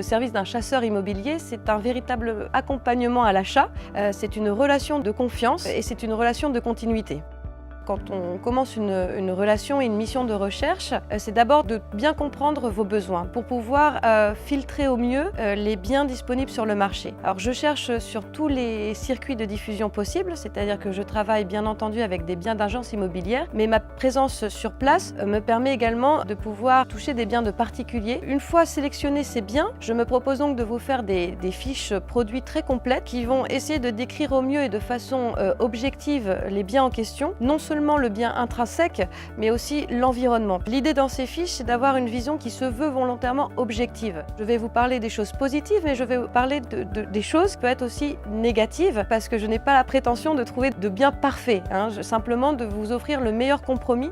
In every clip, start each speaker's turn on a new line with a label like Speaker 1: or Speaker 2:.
Speaker 1: Le service d'un chasseur immobilier, c'est un véritable accompagnement à l'achat, c'est une relation de confiance et c'est une relation de continuité. Quand on commence une relation et une mission de recherche, c'est d'abord de bien comprendre vos besoins pour pouvoir filtrer au mieux les biens disponibles sur le marché. Alors je cherche sur tous les circuits de diffusion possibles, c'est-à-dire que je travaille bien entendu avec des biens d'agence immobilière, mais ma présence sur place me permet également de pouvoir toucher des biens de particuliers. Une fois sélectionnés ces biens, je me propose donc de vous faire des fiches produits très complètes qui vont essayer de décrire au mieux et de façon objective les biens en question, non seulement le bien intrinsèque, mais aussi l'environnement. L'idée dans ces fiches, c'est d'avoir une vision qui se veut volontairement objective. Je vais vous parler des choses positives, mais je vais vous parler des choses qui peuvent être aussi négatives, parce que je n'ai pas la prétention de trouver de biens parfaits, simplement de vous offrir le meilleur compromis.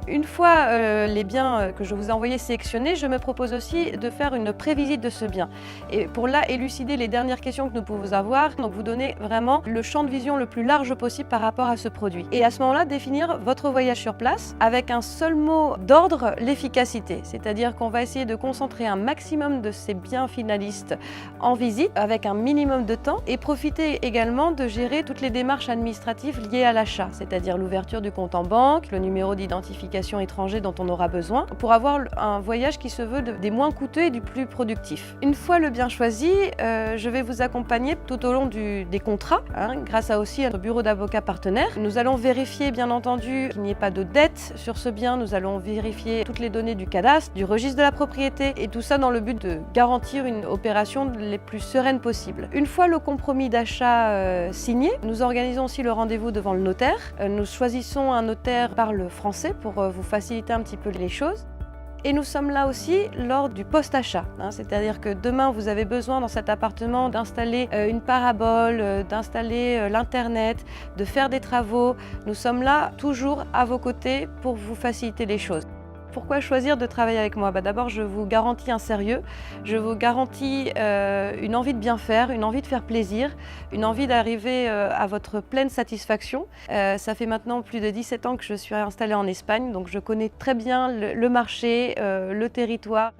Speaker 1: Une fois les biens que je vous ai envoyés sélectionnés, je me propose aussi de faire une prévisite de ce bien. Et pour là, élucider les dernières questions que nous pouvons avoir, donc vous donner vraiment le champ de vision le plus large possible par rapport à ce produit. Et à ce moment-là, définir votre voyage sur place avec un seul mot d'ordre, l'efficacité. C'est-à-dire qu'on va essayer de concentrer un maximum de ces biens finalistes en visite avec un minimum de temps et profiter également de gérer toutes les démarches administratives liées à l'achat, c'est-à-dire l'ouverture du compte en banque, le numéro d'identification étranger dont on aura besoin pour avoir un voyage qui se veut des moins coûteux et du plus productif. Une fois le bien choisi, je vais vous accompagner tout au long des contrats, grâce à aussi un bureau d'avocats partenaire. Nous allons vérifier bien entendu qu'il n'y ait pas de dette sur ce bien, nous allons vérifier toutes les données du cadastre, du registre de la propriété et tout ça dans le but de garantir une opération les plus sereine possible. Une fois le compromis d'achat signé, nous organisons aussi le rendez-vous devant le notaire. Nous choisissons un notaire qui parle français pour vous faciliter un petit peu les choses. Et nous sommes là aussi lors du post-achat, c'est-à-dire que demain vous avez besoin dans cet appartement d'installer une parabole, d'installer l'internet, de faire des travaux. Nous sommes là toujours à vos côtés pour vous faciliter les choses. Pourquoi choisir de travailler avec moi? D'abord, je vous garantis un sérieux, je vous garantis une envie de bien faire, une envie de faire plaisir, une envie d'arriver à votre pleine satisfaction. Ça fait maintenant plus de 17 ans que je suis installée en Espagne, donc je connais très bien le marché, le territoire.